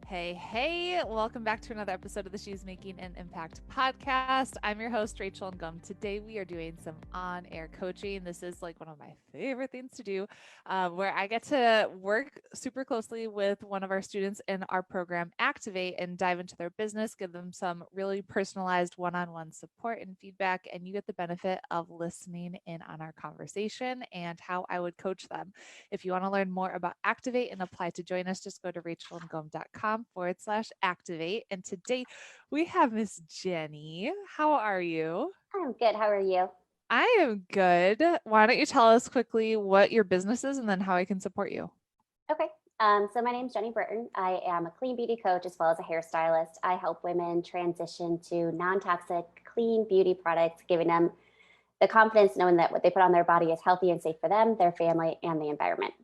Hey, welcome back to another episode of the She's Making an Impact podcast. I'm your host, Rachel Ngom. Today we are doing some on-air coaching. This is like one of my favorite things to do, where I get to work super closely with one of our students in our program, Activate, and dive into their business, give them some really personalized one-on-one support and feedback, and you get the benefit of listening in on our conversation and how I would coach them. If you want to learn more about Activate and apply to join us, just go to rachelandgom.com/activate. And today we have Miss Jenny. How are you? I'm good. How are you? I am good. Why don't you tell us quickly what your business is and then how I can support you? Okay. So my name is Jenny Brereton. I am a clean beauty coach as well as a hairstylist. I help women transition to non-toxic, clean beauty products, giving them the confidence knowing that what they put on their body is healthy and safe for them, their family, and the environment.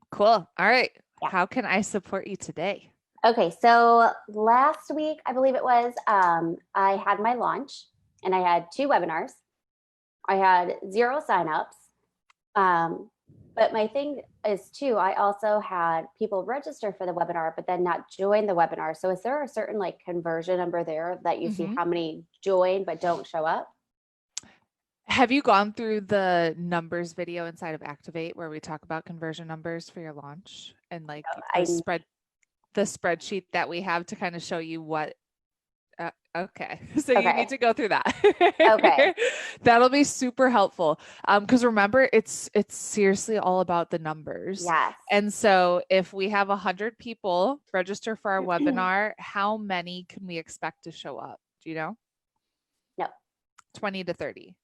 Cool. All right. Yeah. How can I support you today? Okay. So last week, I believe it was, I had my launch and I had 2 webinars. I had 0 signups. But my thing is too, I also had people register for the webinar, but then not join the webinar. So is there a certain like conversion number there that you see how many join but don't show up? Have you gone through the numbers video inside of Activate where we talk about conversion numbers for your launch and like the spreadsheet that we have to kind of show you what? Okay. So you need to go through that. Okay. That'll be super helpful. Because remember, it's seriously all about the numbers. Yes. And so if we have 100 people register for our webinar, how many can we expect to show up? Do you know? No. 20 to 30.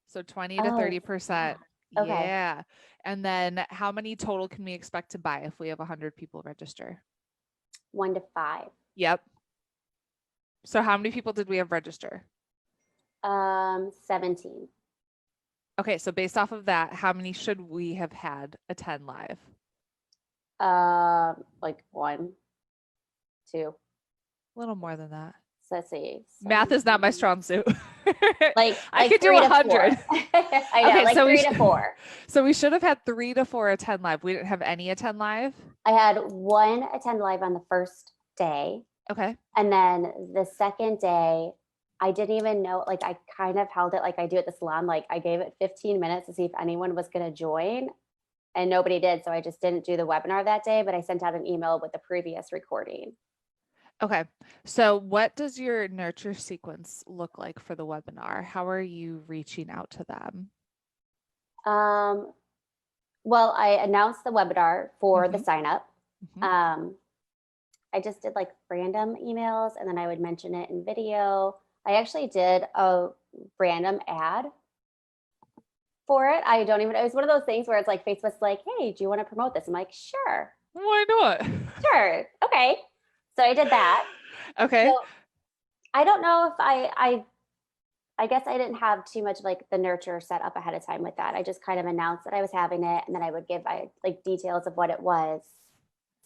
So 20 to 30%. Okay. Yeah. And then how many total can we expect to buy if we have 100 people register? 1 to 5. Yep. So how many people did we have register? 17. Okay, so based off of that, how many should we have had attend live? Like 1, 2. A little more than that. So let's see. Math is not my strong suit. Like I could do 100. I know, okay, like so 3 to 4. So we should have had 3 to 4 attend live. We didn't have any attend live. I had 1 attend live on the first day. Okay. And then the second day, I didn't even know, like I kind of held it like I do at the salon. Like I gave it 15 minutes to see if anyone was going to join and nobody did. So I just didn't do the webinar that day, but I sent out an email with the previous recording. Okay. So what does your nurture sequence look like for the webinar? How are you reaching out to them? Well, I announced the webinar for the sign up. I just did like random emails and then I would mention it in video. I actually did a random ad for it. I don't even, it was one of those things where it's like Facebook's like, hey, do you want to promote this? I'm like, sure. Why not? Sure. Okay. So I did that. Okay. So I don't know if I guess I didn't have too much like the nurture set up ahead of time with that. I just kind of announced that I was having it and then I would give like details of what it was.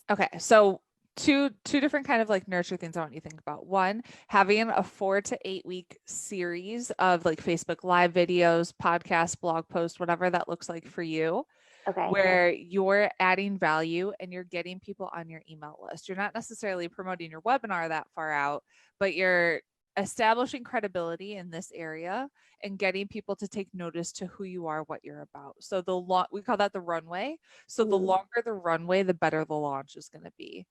Okay. So two different kind of like nurture things I want you to think about. One, having a 4 to 8 week series of like Facebook live videos, podcasts, blog posts, whatever that looks like for you. Okay. Where you're adding value and you're getting people on your email list. You're not necessarily promoting your webinar that far out, but you're establishing credibility in this area and getting people to take notice to who you are, what you're about. So we call that the runway. So the longer the runway, the better the launch is going to be.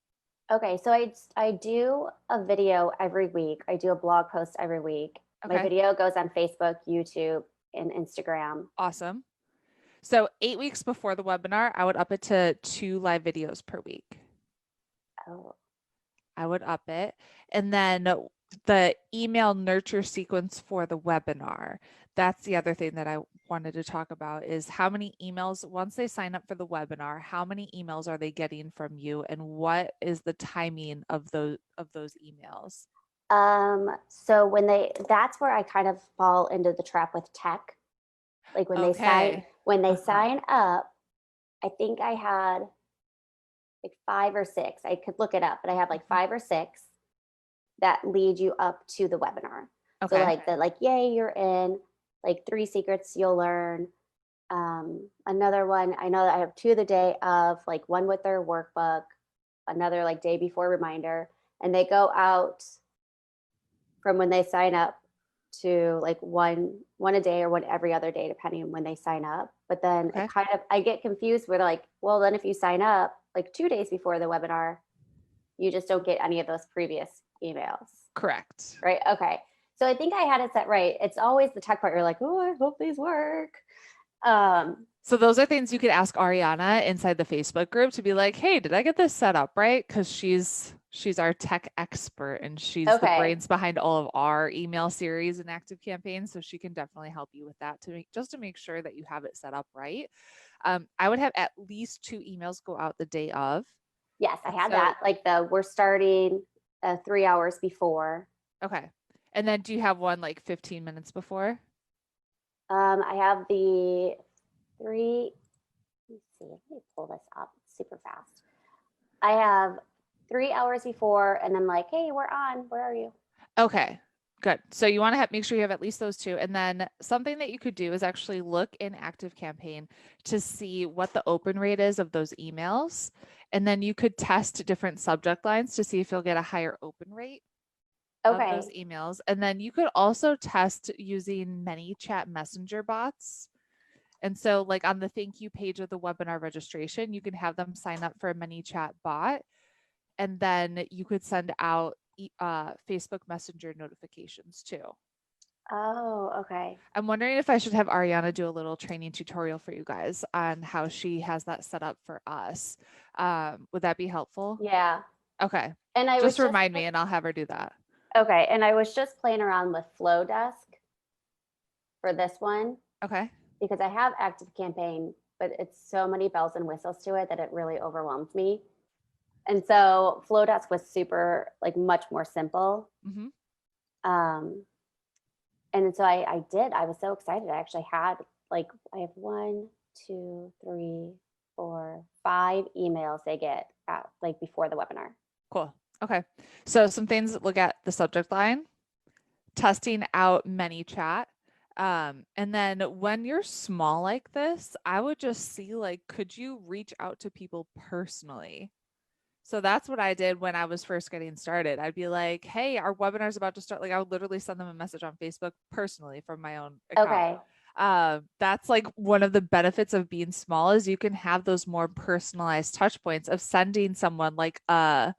Okay. So I do a video every week. I do a blog post every week. Okay. My video goes on Facebook, YouTube, and Instagram. Awesome. So 8 weeks before the webinar, I would up it to 2 live videos per week. Oh. I would up it. And then the email nurture sequence for the webinar. That's the other thing that I wanted to talk about is how many emails, once they sign up for the webinar, how many emails are they getting from you and what is the timing of those emails? So that's where I kind of fall into the trap with tech. Like when they sign up, I think I had like 5 or 6. I could look it up, but I have like 5 or 6 that lead you up to the webinar. Okay. So yay, you're in, like 3 secrets you'll learn. Another one, I know that I have 2 the day of, like one with their workbook, another like day before reminder. and they go out from when they sign up to like one a day or one every other day, depending on when they sign up. But then it kind of, I get confused where they're like, well, then if you sign up like 2 days before the webinar, you just don't get any of those previous emails. Correct. Right. Okay. So I think I had it set right. It's always the tech part. You're like, oh, I hope these work. So those are things you could ask Ariana inside the Facebook group to be like, hey, did I get this set up right? Because she's our tech expert and she's the brains behind all of our email series and active campaigns. So she can definitely help you with that to make sure that you have it set up right. I would have at least 2 emails go out the day of. Yes, I had that. Like we're starting 3 hours before. Okay. And then do you have one like 15 minutes before? I have the 3. Let me pull this up super fast. I have 3 hours before, and then like, hey, we're on. Where are you? Okay, good. So you want to make sure you have at least those 2. And then something that you could do is actually look in Active Campaign to see what the open rate is of those emails. And then you could test different subject lines to see if you'll get a higher open rate of those emails. And then you could also test using ManyChat messenger bots. And so like on the thank you page of the webinar registration, you can have them sign up for a ManyChat bot. And then you could send out Facebook Messenger notifications too. Oh, okay. I'm wondering if I should have Ariana do a little training tutorial for you guys on how she has that set up for us. Would that be helpful? Yeah. Okay. And I just remind me and I'll have her do that. Okay. And I was just playing around with Flowdesk for this one. Okay. Because I have Active Campaign, but it's so many bells and whistles to it that it really overwhelms me. And so Flowdesk was super, like much more simple. Mm-hmm. And so I was so excited. I actually had like, I have 1, 2, 3, 4, 5 emails they get out like before the webinar. Cool. Okay. So some things, look at the subject line, testing out ManyChat. And then when you're small like this, I would just see like, could you reach out to people personally? So that's what I did when I was first getting started. I'd be like, hey, our webinar's about to start. Like I would literally send them a message on Facebook personally from my own account. Okay. That's like one of the benefits of being small is you can have those more personalized touch points of sending someone like a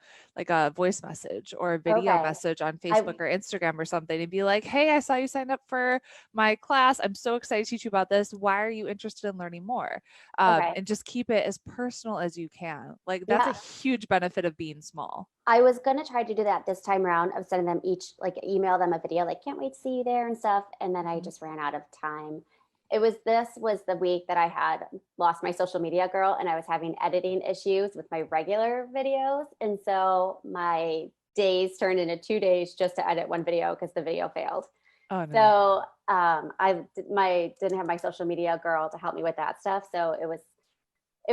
voice message or a video message on Facebook or Instagram or something and be like, hey, I saw you signed up for my class. I'm so excited to teach you about this. Why are you interested in learning more? And just keep it as personal as you can. Like that's a huge benefit of being small. I was going to try to do that this time around of sending them each, like email them a video, like can't wait to see you there and stuff. And then I just ran out of time. This was the week that I had lost my social media girl and I was having editing issues with my regular videos. And so my days turned into 2 days just to edit one video because the video failed. Oh, no. So I didn't have my social media girl to help me with that stuff. So it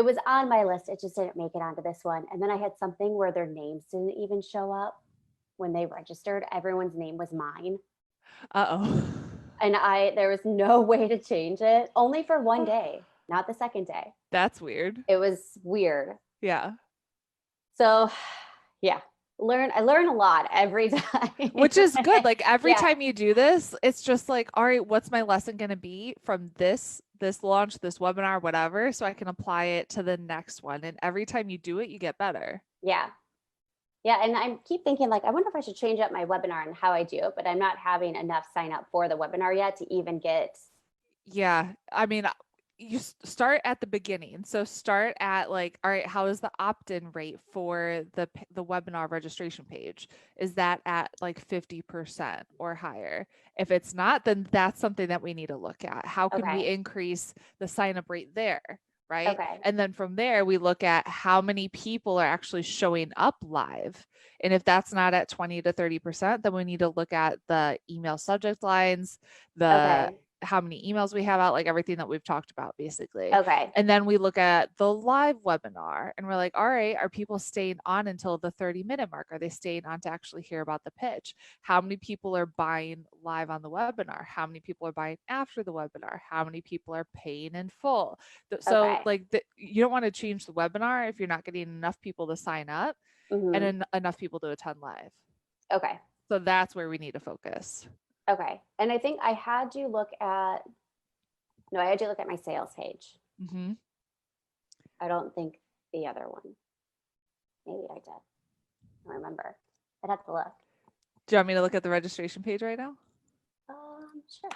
was on my list. It just didn't make it onto this one. And then I had something where their names didn't even show up when they registered. Everyone's name was mine. Uh-oh. And there was no way to change it, only for one day, not the second day. That's weird. It was weird. Yeah. So yeah, I learn a lot every time. Which is good. Like every time you do this, it's just like, all right, what's my lesson going to be from this launch, this webinar, whatever, so I can apply it to the next one. And every time you do it, you get better. Yeah. Yeah. And I keep thinking like, I wonder if I should change up my webinar and how I do it, but I'm not having enough sign up for the webinar yet to even get. Yeah. I mean, you start at the beginning. So start at like, all right, how is the opt-in rate for the webinar registration page? Is that at like 50% or higher? If it's not, then that's something that we need to look at. How can we increase the sign up rate there? Right. Okay. And then from there, we look at how many people are actually showing up live. And if that's not at 20 to 30%, then we need to look at the email subject lines, how many emails we have out, like everything that we've talked about basically. Okay. And then we look at the live webinar and we're like, all right, are people staying on until the 30-minute mark? Are they staying on to actually hear about the pitch? How many people are buying live on the webinar? How many people are buying after the webinar? How many people are paying in full? So you don't want to change the webinar if you're not getting enough people to sign up and enough people to attend live. Okay. So that's where we need to focus. Okay. And I think I had you look at my sales page. Mm-hmm. I don't think the other one. Maybe I did. I don't remember. I'd have to look. Do you want me to look at the registration page right now? Sure.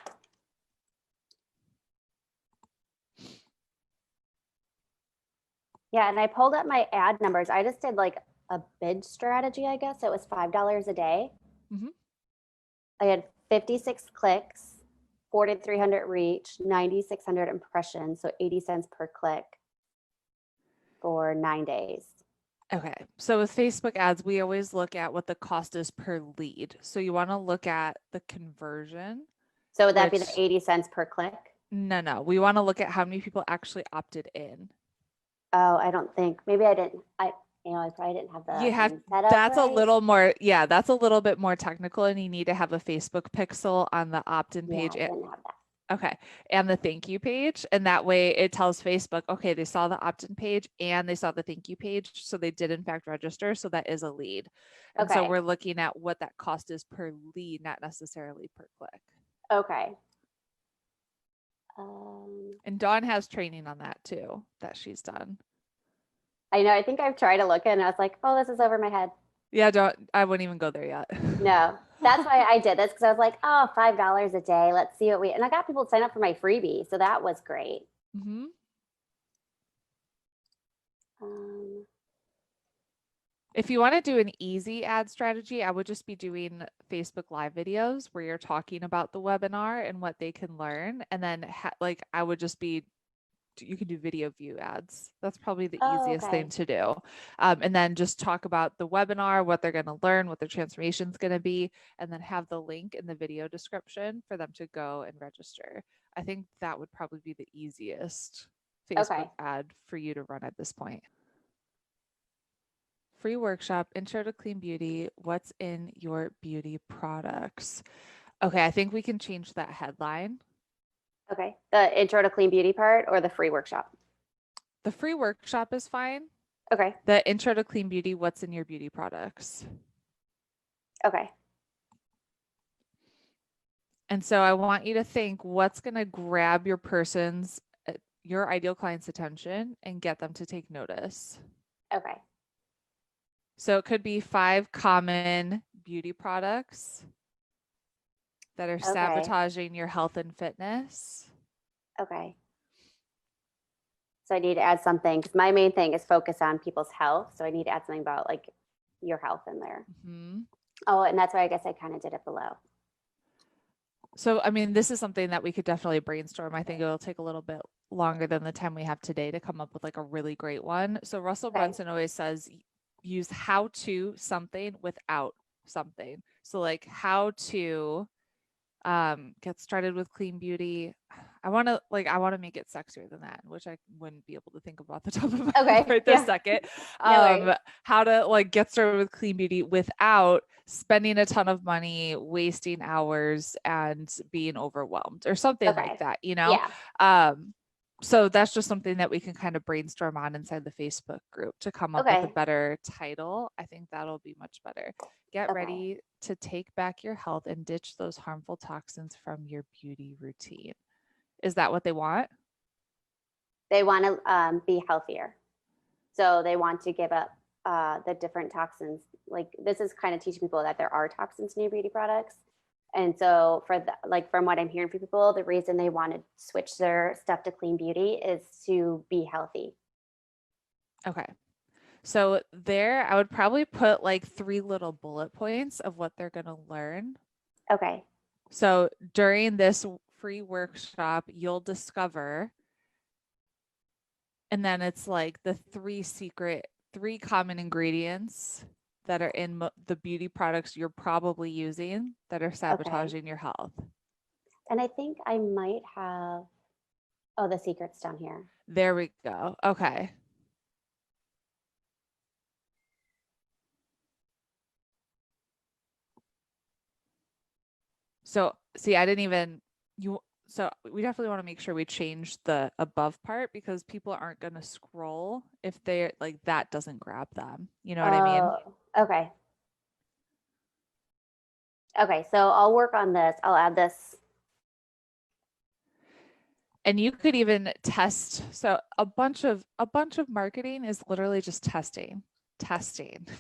Yeah, and I pulled up my ad numbers. I just did like a bid strategy, I guess. It was $5 a day. Mm-hmm. I had 56 clicks, 4,300 reach, 9,600 impressions, so 80 cents per click for 9 days. Okay. So with Facebook ads, we always look at what the cost is per lead. So you want to look at the conversion. So would that be the 80 cents per click? No. We want to look at how many people actually opted in. Oh, I don't think. Maybe I didn't. I probably didn't have the setup that's right. a little more, that's a little bit more technical, and you need to have a Facebook pixel on the opt-in page. I didn't have that. Okay. And the thank you page. And that way it tells Facebook, okay, they saw the opt-in page and they saw the thank you page. So they did in fact register. So that is a lead. And so we're looking at what that cost is per lead, not necessarily per click. Okay. And Dawn has training on that too, that she's done. I know. I think I've tried to look and I was like, oh, this is over my head. Yeah, I wouldn't even go there yet. No, that's why I did this, because I was like, oh, $5 a day. Let's see what and I got people to sign up for my freebie. So that was great. Mm-hmm. If you want to do an easy ad strategy, I would just be doing Facebook Live videos where you're talking about the webinar and what they can learn. And then I would just be, you can do video view ads. That's probably the easiest thing to do. And then just talk about the webinar, what they're going to learn, what their transformation is going to be, and then have the link in the video description for them to go and register. I think that would probably be the easiest Facebook ad for you to run at this point. Free workshop, Intro to Clean Beauty. What's in your beauty products? Okay, I think we can change that headline. Okay. The Intro to Clean Beauty part or the free workshop? The free workshop is fine. Okay. The Intro to Clean Beauty, what's in your beauty products? Okay. And so I want you to think what's going to grab your ideal client's attention and get them to take notice. Okay. So it could be 5 common beauty products that are sabotaging your health and fitness. Okay. So I need to add something, because my main thing is focus on people's health. So I need to add something about like your health in there. Mm-hmm. Oh, and that's why I guess I kind of did it below. So, I mean, this is something that we could definitely brainstorm. I think it'll take a little bit longer than the time we have today to come up with like a really great one. So Russell Brunson always says, use how to something without something. So like how to get started with clean beauty. I want to make it sexier than that, which I wouldn't be able to think about the top of my head right this second. How to like get started with clean beauty without spending a ton of money, wasting hours, and being overwhelmed or something like that, you know? Yeah. So that's just something that we can kind of brainstorm on inside the Facebook group to come up with a better title. I think that'll be much better. Get ready to take back your health and ditch those harmful toxins from your beauty routine. Is that what they want? They want to be healthier. So they want to give up the different toxins. Like this is kind of teaching people that there are toxins in your beauty products. And so from what I'm hearing from people, the reason they want to switch their stuff to clean beauty is to be healthy. Okay. So there, I would probably put like 3 little bullet points of what they're going to learn. Okay. So during this free workshop, you'll discover, and then it's like the 3 common ingredients that are in the beauty products you're probably using that are sabotaging your health. And I think I might have, oh, the secret's down here. There we go. Okay. So see, I didn't even, so we definitely want to make sure we change the above part because people aren't going to scroll if they're like, that doesn't grab them. You know what I mean? Okay. Okay, so I'll work on this. I'll add this. And you could even test. So a bunch of marketing is literally just testing,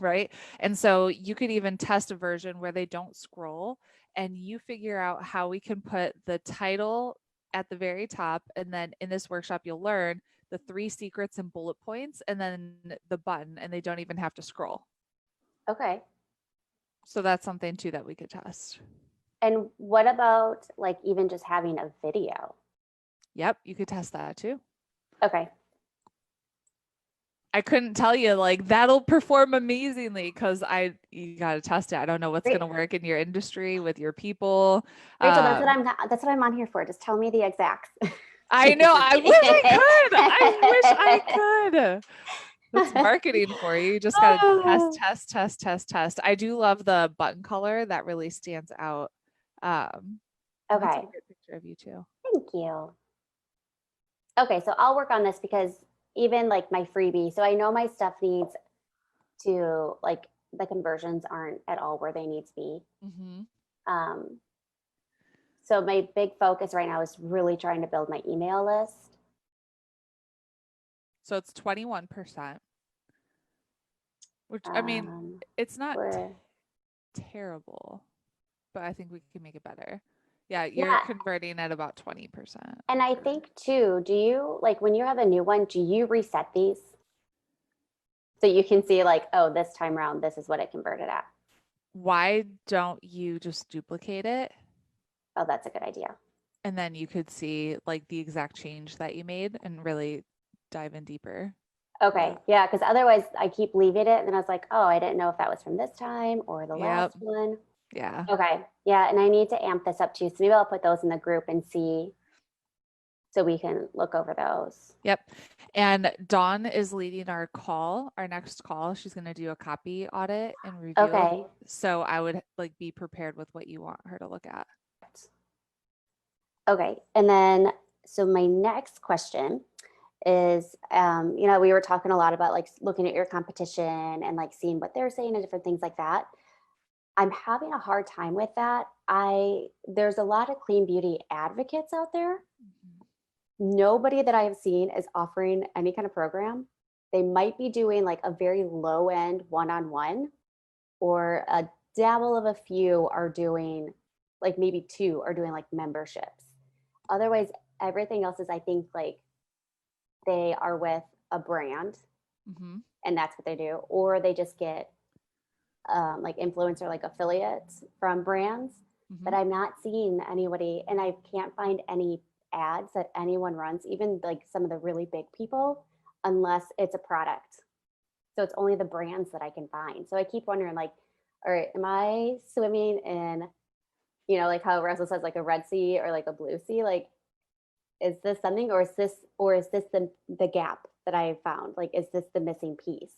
right? And so you could even test a version where they don't scroll and you figure out how we can put the title at the very top. And then in this workshop, you'll learn the 3 secrets and bullet points and then the button, and they don't even have to scroll. Okay. So that's something too that we could test. And what about like even just having a video? Yep, you could test that too. Okay. I couldn't tell you like that'll perform amazingly because you got to test it. I don't know what's going to work in your industry with your people. Rachel, that's what I'm on here for. Just tell me the exacts. I know. I wish I could. That's marketing for you. You just got to test. I do love the button color. That really stands out. Okay. That's a great picture of you too. Thank you. Okay, so I'll work on this because even like my freebie, so I know my stuff needs to, like, the conversions aren't at all where they need to be. Mm-hmm. So my big focus right now is really trying to build my email list. So it's 21%, which I mean, it's not terrible, but I think we can make it better. Yeah, you're converting at about 20%. And I think too, do you, like, when you have a new one, do you reset these? So you can see like, oh, this time around, this is what it converted at. Why don't you just duplicate it? Oh, that's a good idea. And then you could see like the exact change that you made and really dive in deeper. Okay. Yeah. Because otherwise I keep leaving it. And then I was like, oh, I didn't know if that was from this time or the last one. Yeah. Okay. Yeah. And I need to amp this up too. So maybe I'll put those in the group and see, so we can look over those. Yep. And Dawn is leading our next call. She's going to do a copy audit and review. Okay. So I would like be prepared with what you want her to look at. Okay. And then, so my next question is, we were talking a lot about like looking at your competition and like seeing what they're saying and different things like that. I'm having a hard time with that. There's a lot of clean beauty advocates out there. Mm-hmm. Nobody that I have seen is offering any kind of program. They might be doing like a very low end one-on-one, or a dabble of a few are doing, like maybe 2 are doing like memberships. Otherwise, everything else is, I think, like they are with a brand, mm-hmm. and that's what they do, or they just get like influencer, like affiliates from brands. Mm-hmm. But I'm not seeing anybody, and I can't find any ads that anyone runs, even like some of the really big people, unless it's a product. So it's only the brands that I can find. So I keep wondering, like, all right, am I swimming in, like how Russell says, like a red sea or like a blue sea? Like, is this something, or is this the gap that I found? Like, is this the missing piece?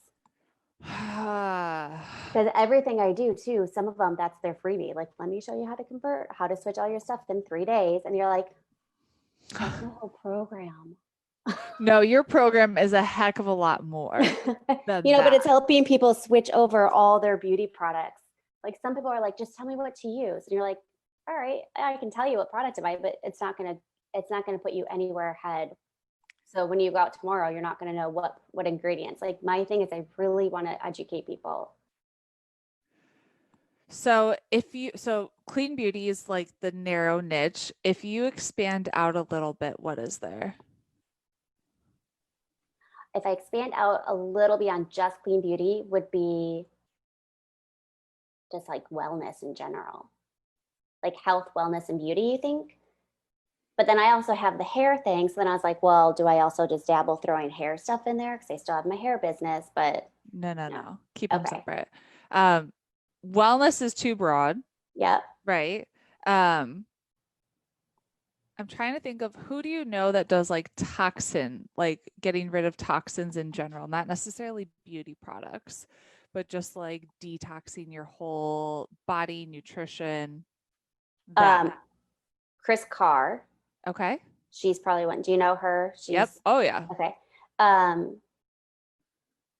Because everything I do too, some of them, that's their freebie. Like, let me show you how to convert, how to switch all your stuff in 3 days. And you're like, that's my whole program. No, your program is a heck of a lot more. But it's helping people switch over all their beauty products. Like, some people are like, just tell me what to use. And you're like, all right, I can tell you what product to buy, but it's not going to put you anywhere ahead. So when you go out tomorrow, you're not going to know what ingredients. Like, my thing is, I really want to educate people. So clean beauty is like the narrow niche. If you expand out a little bit, what is there? If I expand out a little beyond just clean beauty, would be just like wellness in general, like health, wellness, and beauty, you think? But then I also have the hair thing. So then I was like, well, do I also just dabble throwing hair stuff in there? Because I still have my hair business, but no. Keep them separate. Wellness is too broad. Yep. Right. I'm trying to think of who do you know that does like toxin, like getting rid of toxins in general, not necessarily beauty products, but just like detoxing your whole body, nutrition, that. Chris Carr. Okay. She's probably one. Do you know her? Yep. She's Oh yeah. okay.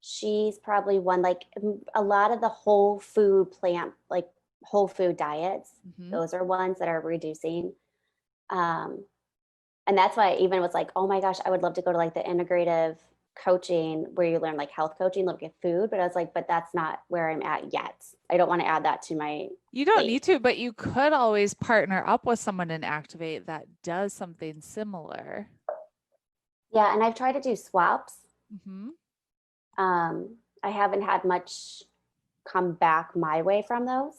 She's probably one, like a lot of the whole food plant, like whole food diets. Mm-hmm. Those are ones that are reducing. And that's why I even was like, oh my gosh, I would love to go to like the integrative coaching where you learn like health coaching, look at food. But I was like, but that's not where I'm at yet. I don't want to add that to my You don't plate. need to, but you could always partner up with someone and activate that does something similar. Yeah, and I've tried to do swaps. Mm-hmm. I haven't had much come back my way from those.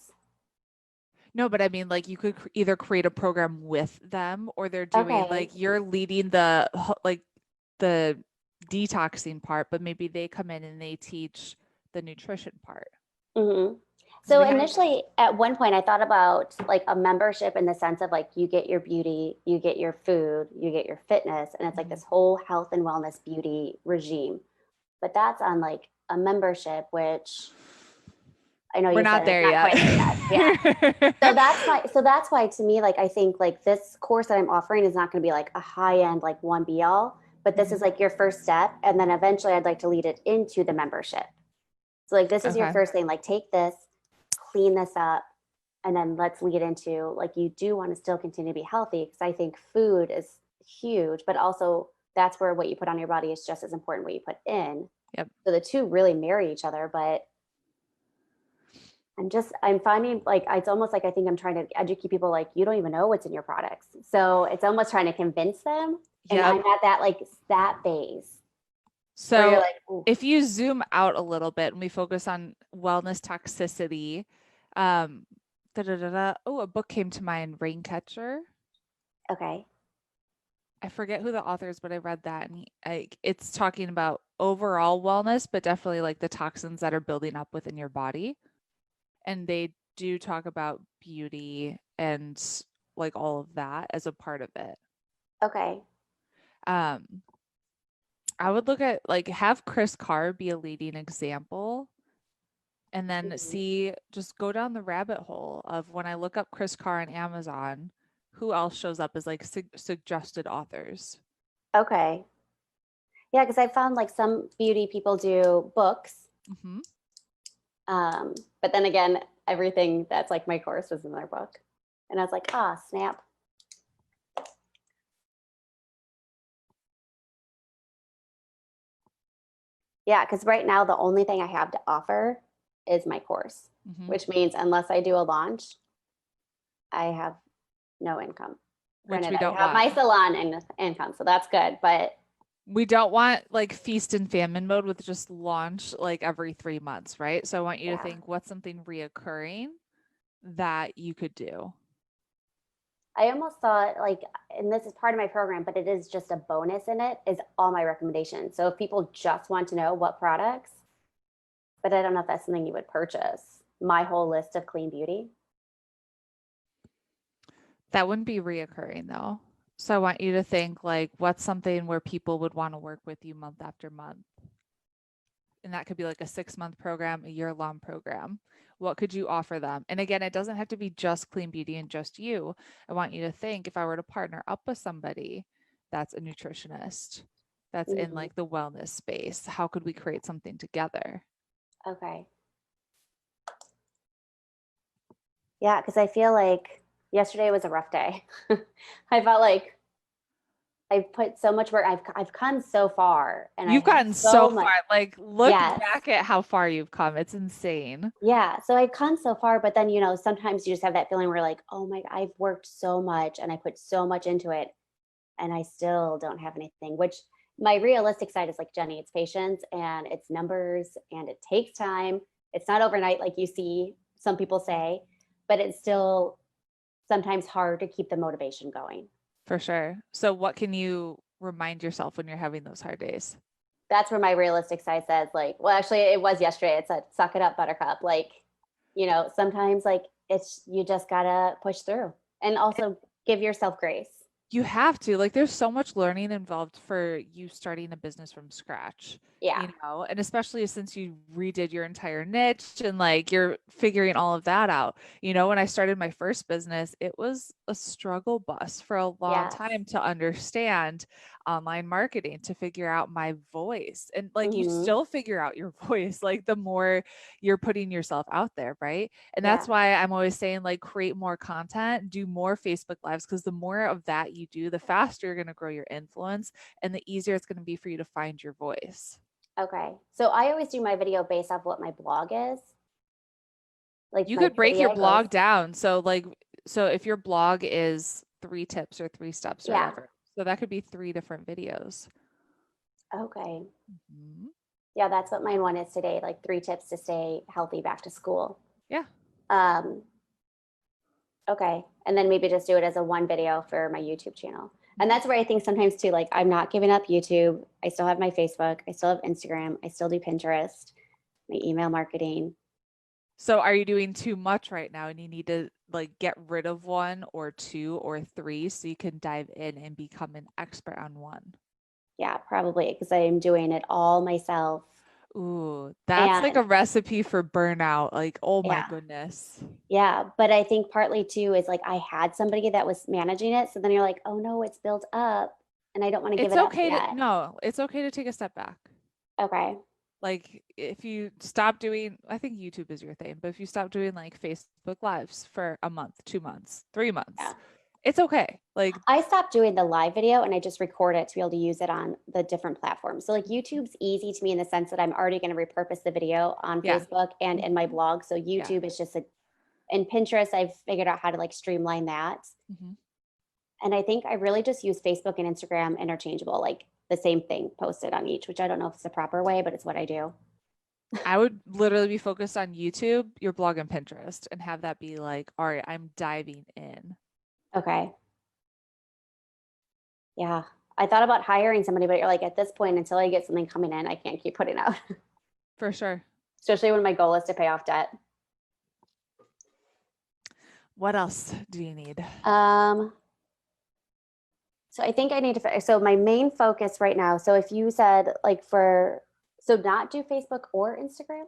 No, but I mean, like you could either create a program with them or they're doing Okay. like you're leading the like the detoxing part, but maybe they come in and they teach the nutrition part. Mm-hmm. 'Cause So we have, initially, at one point, I thought about like a membership in the sense of like you get your beauty, you get your food, you get your fitness, and it's like Mhm. this whole health and wellness beauty regime. But that's on like a membership, which I know We're you not said it's there not quite there yet. Yeah. yet. So that's why. So that's why to me, like I think like this course that I'm offering is not going to be like a high end like one be all, but this is Mhm. like your first step, and then eventually I'd like to lead it into the membership. So like this is your Okay. first thing. Like take this, clean this up, and then let's lead into like you do want to still continue to be healthy because I think food is huge, but also that's where what you put on your body is just as important what you put in. Yep. So the two really marry each other, but I'm finding like it's almost like I think I'm trying to educate people like you don't even know what's in your products. So it's almost trying to convince them. And Yep. I'm at that like that phase where you're So like, ooh, if you zoom out a little bit and we focus on wellness toxicity, um, oh, a book came to mind, Raincatcher. okay. I forget who the author is, but I read that and it's talking about overall wellness, but definitely like the toxins that are building up within your body. And they do talk about beauty and like all of that as a part of it. Okay. Um, I would look at like have Chris Carr be a leading example and then Mhm. see just go down the rabbit hole of when I look up Chris Carr on Amazon, who else shows up as like suggested authors. Okay. Yeah, because I found like some beauty people do books. Mm-hmm. But then again, everything that's like my course was in their book. And I was like, ah, snap. Yeah, because right now the only thing I have to offer is my course, Mm-hmm. which means unless I do a launch, I have no income. Which Granted, we I don't have want. my salon income, so that's good. But We don't want like feast and famine mode with just launch like every 3 months, right? So I want you to yeah, think what's something reoccurring that you could do. I almost thought like, and this is part of my program, but it is just a bonus in it, is all my recommendations. So if people just want to know what products, but I don't know if that's something you would purchase, my whole list of clean beauty. That wouldn't be reoccurring though. So I want you to think like what's something where people would want to work with you month after month. And that could be like a 6 month program, a year-long program. What could you offer them? And again, it doesn't have to be just clean beauty and just you. I want you to think if I were to partner up with somebody that's a nutritionist, that's in Mm-hmm. like the wellness space, how could we create something together? Okay. Yeah, because I feel like yesterday was a rough day. I felt like I've put so much work. I've come so far, and I You've have gotten so so much. far. Like, look Yes, back at how far you've come. It's insane. yeah. So I've come so far, but then sometimes you just have that feeling where like, oh my, I've worked so much and I put so much into it, and I still don't have anything. Which my realistic side is like, Jenny, it's patience and it's numbers and it takes time. It's not overnight like you see some people say, but it's still sometimes hard to keep the motivation going. For sure. So, what can you remind yourself when you're having those hard days? That's where my realistic side says like, well, actually it was yesterday. It said, suck it up, buttercup. Like, sometimes like you just gotta push through and also give yourself grace. You have to, like, there's so much learning involved for you starting a business from scratch, Yeah. and especially since you redid your entire niche and like you're figuring all of that out. When I started my first business, it was a struggle bus for a long Yes. time to understand online marketing, to figure out my voice. And like you Mm-hmm. still figure out your voice, like the more you're putting yourself out there, right? And Yeah. that's why I'm always saying, like, create more content, do more Facebook Lives, because the more of that you do, the faster you're going to grow your influence and the easier it's going to be for you to find your voice. Okay. So I always do my video based off what my blog is. Like You my could break your video goes, blog down. So if your blog is 3 tips or 3 steps or yeah. whatever, so that could be 3 different videos. Okay. Mhm. Yeah, that's what my one is today, like 3 tips to stay healthy back to school. Yeah. Um, okay. And then maybe just do it as a one video for my YouTube channel. And Mhm. that's where I think sometimes too, like I'm not giving up YouTube. I still have my Facebook. I still have Instagram. I still do Pinterest, my email marketing. So are you doing too much right now and you need to like get rid of one or two or three so you can dive in and become an expert on one? Yeah, probably because I am doing it all myself. Ooh, that's like And a recipe for burnout. Like, oh my yeah, goodness. yeah. But I think partly too is like I had somebody that was managing it. So then you're like, oh no, it's built up and I don't want to give It's it up okay to, yet. no, it's okay to take a step back. Okay. Like if you stop doing, I think YouTube is your thing, but if you stop doing like Facebook Lives for a month, 2 months, 3 months, Yeah. it's okay. Like, I stopped doing the live video and I just record it to be able to use it on the different platforms. So like YouTube's easy to me in the sense that I'm already going to repurpose the video on yeah. Facebook and in my Mhm. blog. So Yeah. YouTube is just and Pinterest, I've figured out how to like streamline that. Mhm. And I think I really just use Facebook and Instagram interchangeable, like the same thing posted on each, which I don't know if it's the proper way, but it's what I do. I would literally be focused on YouTube, your blog, and Pinterest and have that be like, all right, I'm diving in. Okay. Yeah. I thought about hiring somebody, but you're like, at this point, until I get something coming in, I can't keep putting out, For sure. especially when my goal is to pay off debt. What else do you need? Um, so I think I need to, so my main focus right now. So if you said like so not do Facebook or Instagram?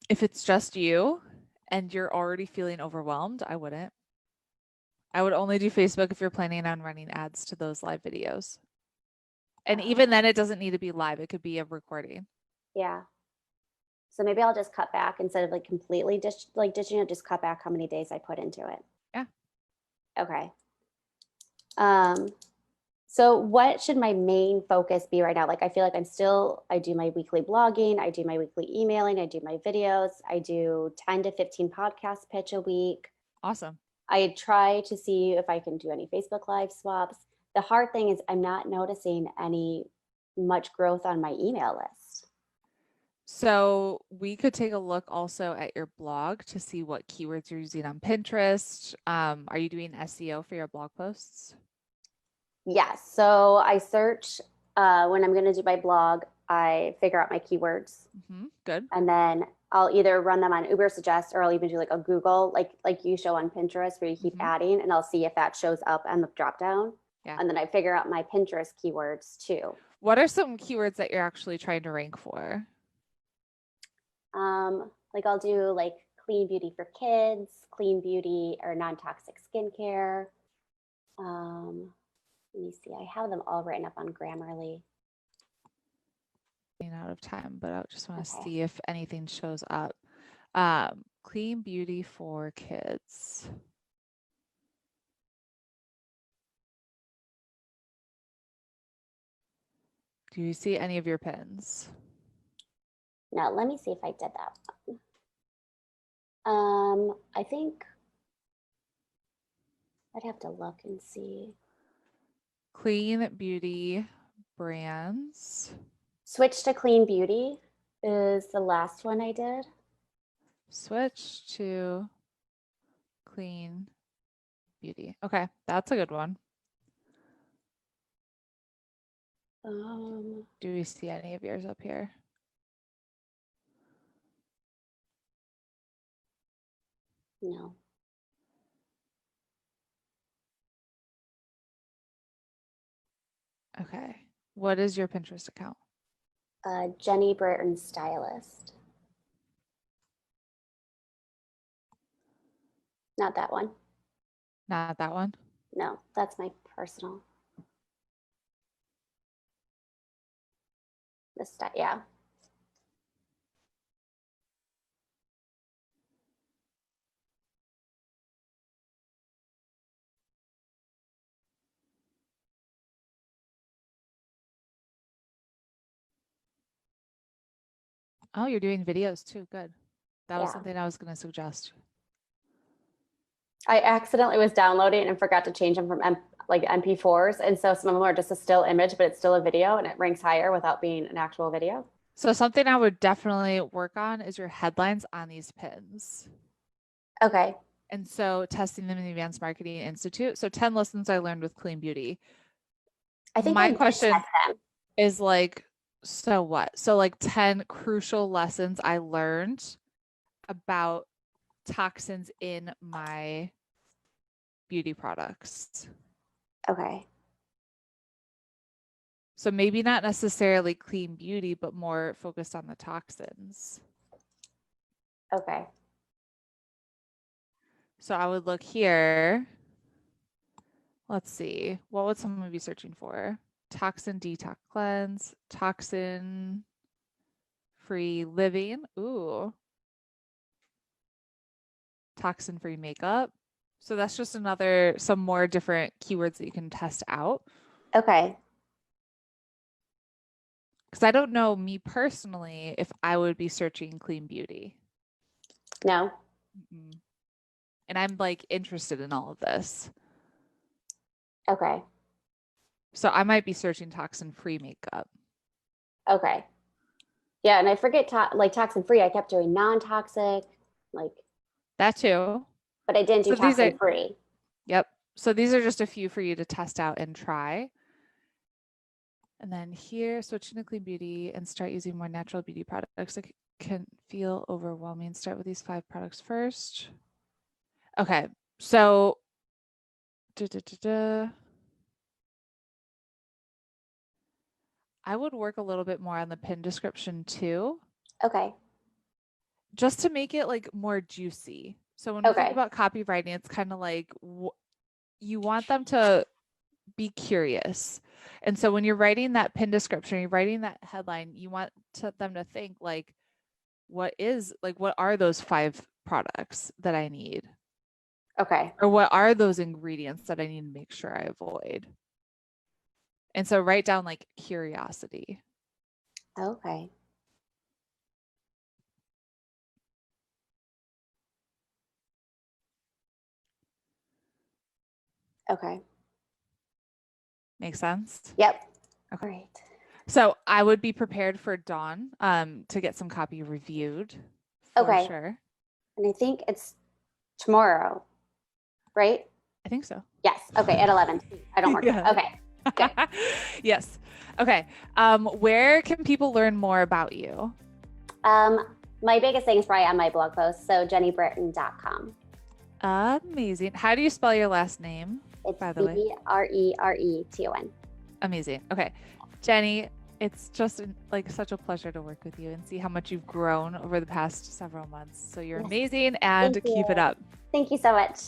If it's just you and you're already feeling overwhelmed, I wouldn't. I would only do Facebook if you're planning on running ads to those live videos. And even then, it doesn't need to be live, it could be a recording. Yeah. So maybe I'll just cut back instead of like completely ditching it, just cut back how many days I put into it. Yeah. Okay. Um, so what should my main focus be right now? Like I feel like I do my weekly blogging, I do my weekly emailing, I do my videos, I do 10 to 15 podcast pitch a week. Awesome. I try to see if I can do any Facebook Live swaps. The hard thing is I'm not noticing any much growth on my email list. So we could take a look also at your blog to see what keywords you're using on Pinterest. Are you doing SEO for your blog posts? Yes. So I search when I'm going to do my blog, I figure out my keywords Good. and then I'll either run them on Uber Suggest or I'll even do like a Google, like you show on Pinterest where you keep adding and I'll see if that shows up on the drop down. Yeah. And then I figure out my Pinterest keywords too. What are some keywords that you're actually trying to rank for? Like I'll do like clean beauty for kids, clean beauty or non-toxic skincare. Let me see. I have them all written up on Grammarly. Out of time, but I just want to Okay. see if anything shows up. Clean beauty for kids. Do you see any of your pins? No, let me see if I did that one. I think I'd have to look and see. Clean beauty brands. Switch to clean beauty is the last one I did. Switch to clean beauty. Okay, that's a good one. Do we see any of yours up here? No. Okay. What is your Pinterest account? Jenny Brereton Stylist. Not that one. Not that one? No, that's my personal. Yeah. Oh, you're doing videos too. Good. That was Yeah. something I was going to suggest. I accidentally was downloading and forgot to change them from MP4s. And so some of them are just a still image, but it's still a video and it ranks higher without being an actual video. So something I would definitely work on is your headlines on these pins. Okay. And so testing them in the Advanced Marketing Institute. So 10 lessons I learned with clean beauty. I think my question is like, so what? So like 10 crucial lessons I learned about toxins in my beauty products. Okay. So maybe not necessarily clean beauty, but more focused on the toxins. Okay. So I would look here. Let's see. What would someone be searching for? Toxin detox cleanse, toxin free living. Ooh. Toxin free makeup. So that's just some more different keywords that you can test out. Okay. Because I don't know, me personally, if I would be searching clean beauty. No. Mm-mm. And I'm like interested in all of this. Okay. So I might be searching toxin free makeup. Okay. Yeah. And I forget toxin free. I kept doing non-toxic, like that too. But I didn't do toxin free. Yep. So these are just a few for you to test out and try. And then here, switching to clean beauty and start using more natural beauty products. It can feel overwhelming. Start with these 5 products first. Okay. So I would work a little bit more on the pin description too. Okay. Just to make it like more juicy. So when we think about copywriting, it's kind of like you want them to be curious. And so when you're writing that pin description, you're writing that headline, you want them to think like, what are those 5 products that I need? Okay. Or what are those ingredients that I need to make sure I avoid? And so write down like curiosity. Okay. Okay. Make sense? Yep. Okay. Great. So I would be prepared for Dawn to get some copy reviewed for sure. And I think it's tomorrow, right? I think so. Yes. Okay. At 11. I don't work. Yeah. Okay. Good. Yes. Okay. Where can people learn more about you? My biggest thing is probably on my blog post. So jennybrereton.com. Amazing. How do you spell your last name? It's by the way? Brereton. Amazing. Okay. Jenny, it's just like such a pleasure to work with you and see how much you've grown over the past several months. So you're amazing and keep it up. Thank you so much.